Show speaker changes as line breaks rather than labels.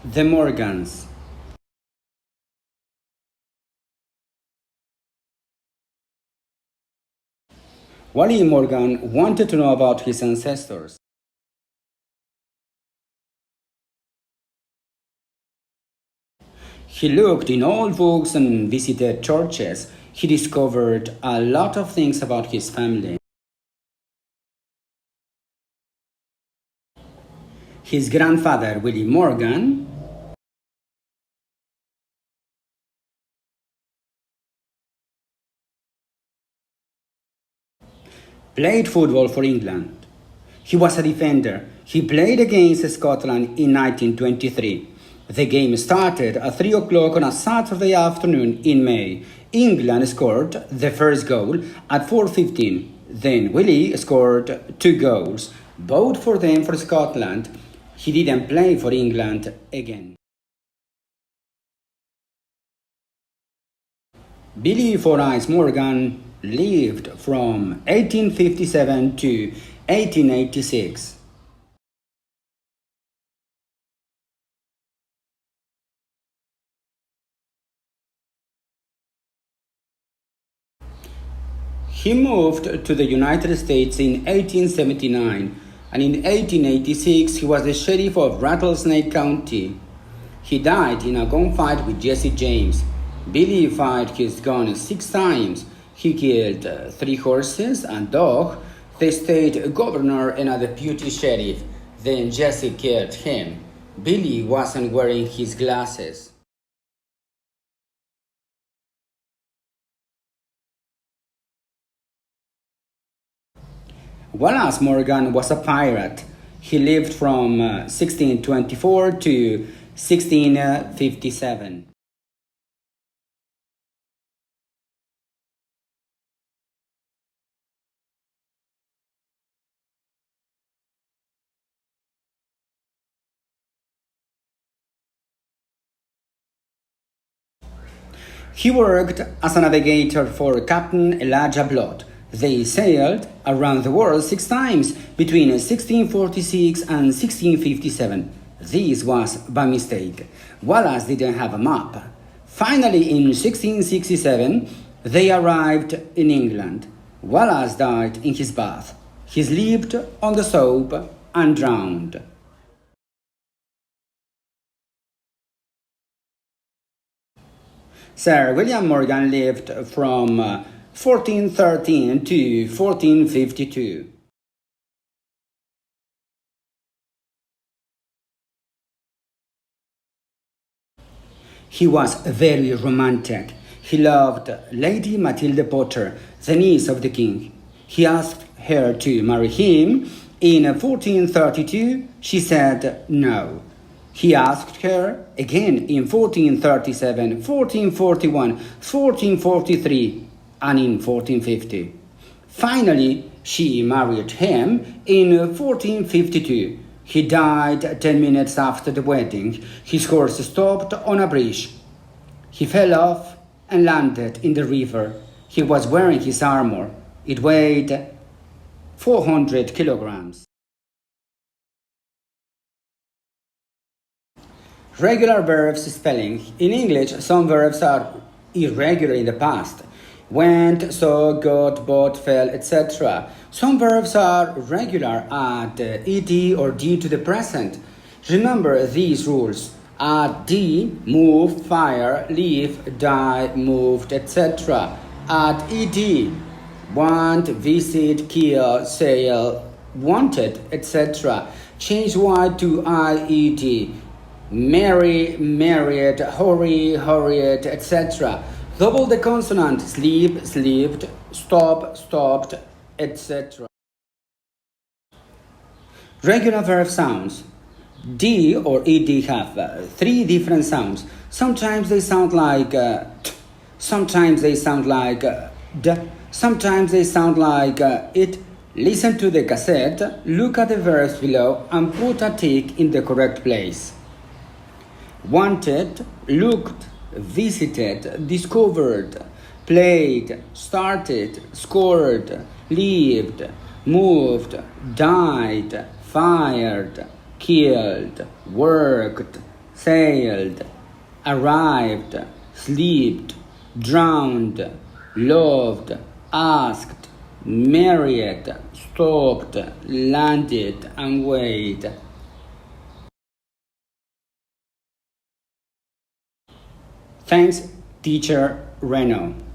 The Morgans. Wally Morgan wanted to know about his ancestors. He looked in old books and visited churches. He discovered a lot of things about his family. His grandfather, Willie Morgan, played football for England. He was a defender. He played against Scotland in 1923. The game started at 3 o'clock on a Saturday afternoon in May. England scored the first goal at 4:15. Then Willie scored 2 goals, both for them for Scotland. He didn't play for England again. Billy Four Eyes Morgan lived from 1857 to 1886. He moved to the United States in 1879, and in 1886 he was the sheriff of Rattlesnake County. He died in a gunfight with Jesse James. Billy fired his gun 6 times. He killed 3 horses and a dog, the state governor and a deputy sheriff. Then Jesse killed him. Billy wasn't wearing his glasses. Wallace Morgan was a pirate. He lived from 1624 to 1657. He worked as a navigator for Captain Elijah Blood. They sailed around the world 6 times between 1646 and 1657. This was by mistake. Wallace didn't have a map. Finally, in 1667, they arrived in England. Wallace died in his bath. He slipped on the soap and drowned. Sir William Morgan lived from 1413 to 1452. He was very romantic. He loved Lady Matilda Potter, the niece of the king. He asked her to marry him. In 1432, she said no. He asked her again in 1437, 1441, 1443, and in 1450. Finally, she married him in 1452. He died 10 minutes after the wedding. His horse stopped on a bridge. He fell off and landed in the river. He was wearing his armor. It weighed 400 kilograms. Regular verbs spelling. In English, some verbs are irregular in the past. Went, saw, got, bought, fell, etc. Some verbs are regular, add ed or d to the present. Remember these rules. Add d, move, fire, leave, die, moved, etc. Add ed, want, visit, kill, sail, wanted, etc. Change y to ied. Marry, married, hurry, hurried, etc. Double the consonant, sleep, slept, stop, stopped, etc. Regular verb sounds. D or ed have 3 different sounds. Sometimes they sound like t, sometimes they sound like d, sometimes they sound like it. Listen to the cassette, look at the verbs below, and put a tick in the correct place. Wanted, looked, visited, discovered, played, started, scored, lived, moved, died, fired, killed, worked, sailed, arrived, slept, drowned, loved, asked, married, stopped, landed, and waited. Thanks, Teacher Reno.